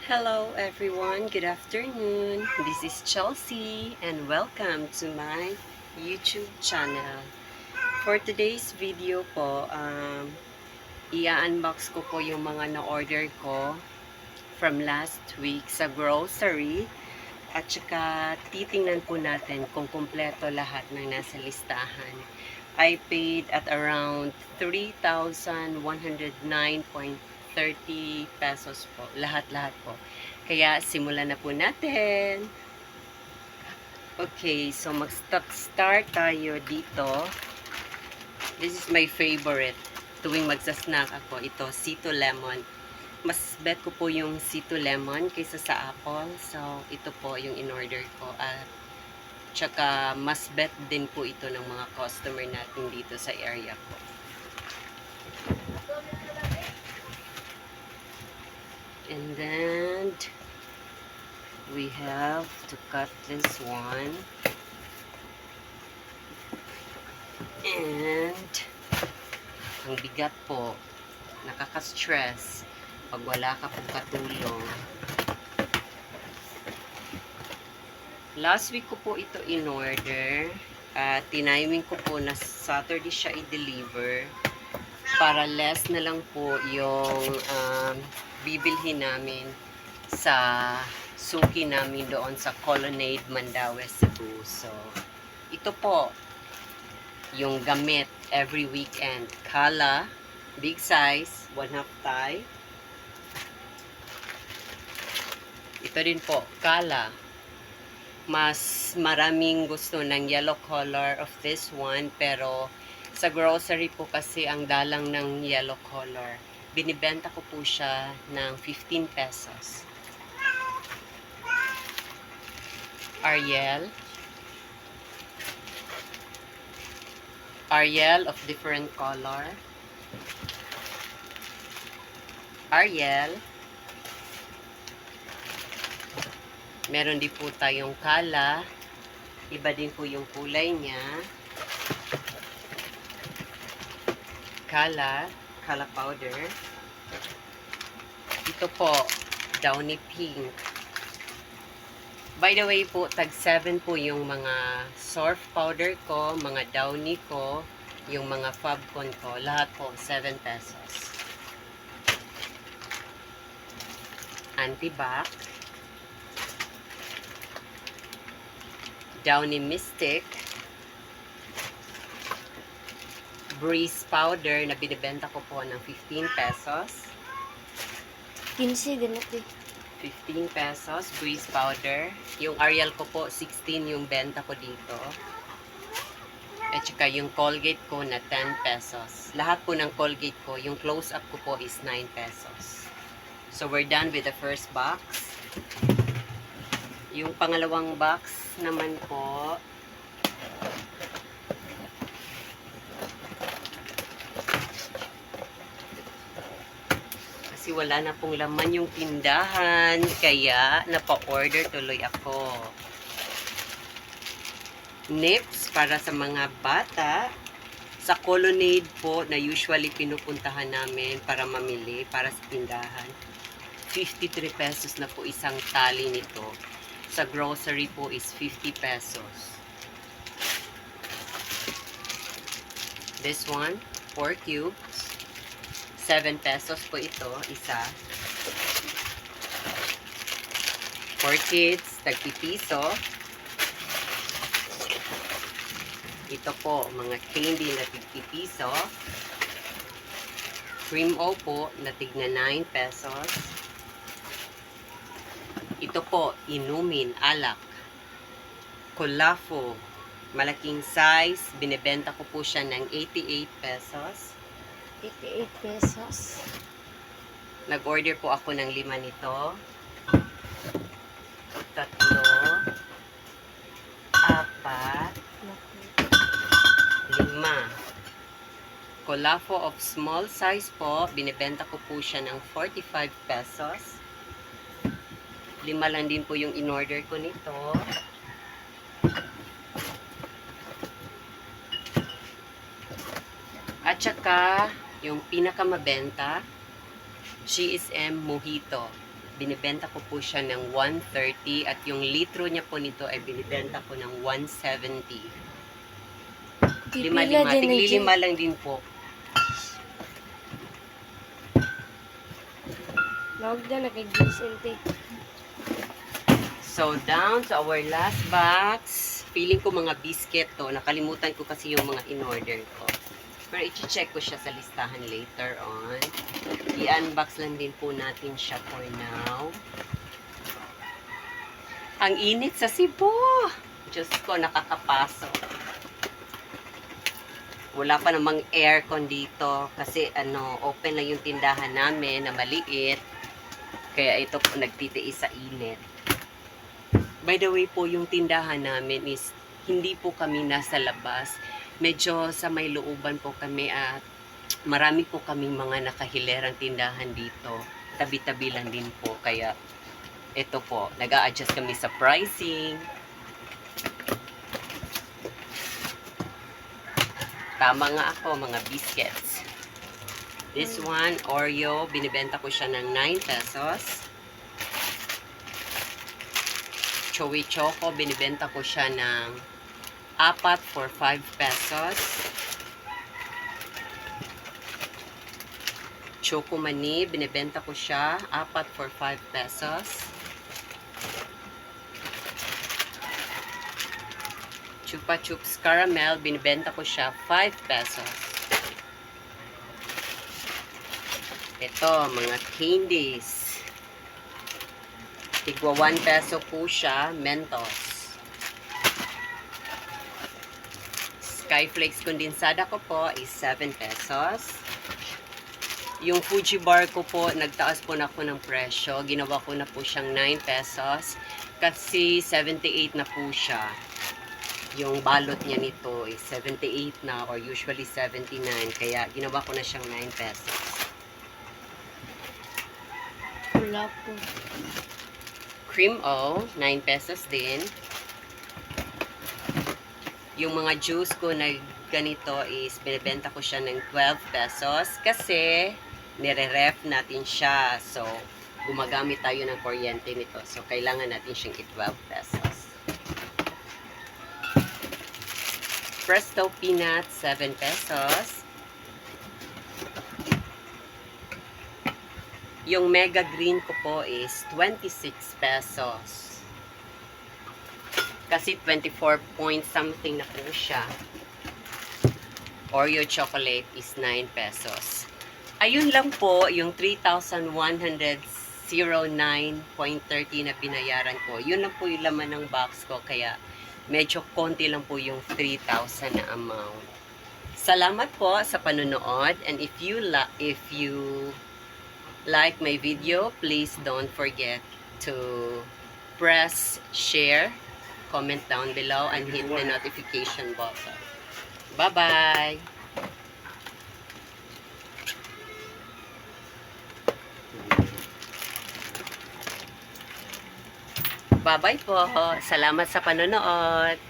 Hello everyone, good afternoon. This is Chelsea and welcome to my YouTube channel. For today's video po, i-unbox ko po yung mga na-order ko from last week sa grocery at saka titingnan po natin kung kumpleto lahat ng nasa listahan. I paid at around 3,109.30 pesos po. Lahat-lahat po. Kaya simulan na po natin. Okay, so mag-start tayo dito. This is my favorite. Tuwing magsasnack ako, ito, Cito Lemon. Mas bet ko po yung Cito Lemon kaysa sa apple. So, ito po yung in-order ko. At tsaka, mas bet din po ito ng mga customer natin dito sa area ko. And then, we have to cut this one. And, ang bigat po, nakaka-stress pag wala ka pong katulong. Last week ko po ito in-order. Tiniming ko po na Saturday siya i-deliver para less na lang po yung bibilhin namin sa suki namin doon sa Colonnade, Mandaue, Cebu. So, ito po yung gamit every weekend. Kala, big size, 1/2 thigh. Ito din po, kala. Mas maraming gusto ng yellow color of this one, pero sa grocery po kasi ang dalang ng yellow color. Binibenta ko po siya ng 15 pesos. Ariel. Ariel of different color. Ariel. Meron din po tayong kala. Iba din po yung kulay niya. Kala powder. Ito po, downy pink. By the way po, tag 7 po yung mga surf powder ko, mga downy ko, yung mga Fabcon ko. Lahat po, 7 pesos. Antibac. Downy Mystic. Breeze powder na binibenta ko po ng 15 pesos. 15 ganit eh. 15 pesos, breeze powder. Yung Ariel ko po, 16 yung benta ko dito. At saka yung Colgate ko na 10 pesos. Lahat po ng Colgate ko, yung close-up ko po is 9 pesos. So, we're done with the first box. Yung pangalawang box naman po, kasi wala na pong laman yung tindahan, kaya napa-order tuloy ako. Nips para sa mga bata. Sa Colonnade po na usually pinupuntahan namin para mamili para sa tindahan. 53 pesos na po isang tali nito. Sa grocery po is 50 pesos. This one, 4 cubes. 7 pesos po ito, isa. For kids, tag-piso. Ito po, mga candy na tig-piso. Cream O po, na tig-na 9 pesos. Ito po, inumin, alak. Colafo, malaking size. Binibenta ko po siya ng 88 pesos. 88 pesos. Nag-order po ako ng 5 nito. 3, 4, 5. Colafo of small size po, binibenta ko po siya ng 45 pesos. 5 lang din po yung in-order ko nito. At saka, yung pinakamabenta, GSM Mojito. binibenta ko po siya ng 130 at yung litro niya po nito ay binibenta ko ng 170. Pipila Lima-lima, din na tiglilima lang din po. Lawag na kay Gisente. So, down to our last box. Feeling ko mga biscuit to. Nakalimutan ko kasi yung mga in-order ko. Pero i-check ko siya sa listahan later on. I-unbox lang din po natin siya for now. Ang init sa Cebu. Diyos ko, nakakapasok. Wala pa namang aircon dito. Kasi open lang yung tindahan namin na maliit. Kaya ito po nagtitiis sa init. By the way po, yung tindahan namin is hindi po kami nasa labas. Medyo sa may looban po kami at marami po kaming mga nakahilerang tindahan dito. Tabi-tabi lang din po. Kaya ito po, nag-a-adjust kami sa pricing. Tama nga ako, mga biscuits. This one, Oreo, binibenta ko siya ng 9 pesos. Chewy Choco, binibenta ko siya ng 4 for 5 pesos. Choco Mani, binibenta ko siya 4 for 5 pesos. Chupa Chups Caramel, binibenta ko siya 5 pesos. Ito, mga candies. Tigwa 1 peso po siya, Mentos. Skyflakes kondensada ko po is 7 pesos. Yung Fuji bar ko po, nagtaas po na ako ng presyo. Ginawa ko na po siyang 9 pesos. Kasi 78 na po siya. Yung balot niya nito is 78 na or usually 79. Kaya ginawa ko na siyang 9 pesos. Wala po. Cream O, 9 pesos din. Yung mga juice ko na ganito is binibenta ko siya ng 12 pesos kasi nire-ref natin siya. So, gumagamit tayo ng kuryente nito. So, kailangan natin siyang i-12 pesos. Presto Peanut, 7 pesos. Yung Mega Green ko po is 26 pesos. Kasi 24 point something na po siya. Oreo chocolate is 9 pesos. Ayun lang po yung 3,109.30 na binayaran ko. Yun lang po yung laman ng box ko. Kaya medyo konti lang po yung 3,000 na amount. Salamat po sa panonood. And if you like my video, please don't forget to press share, comment down below, and hit the notification button. Bye-bye! Bye-bye po! Salamat sa panonood!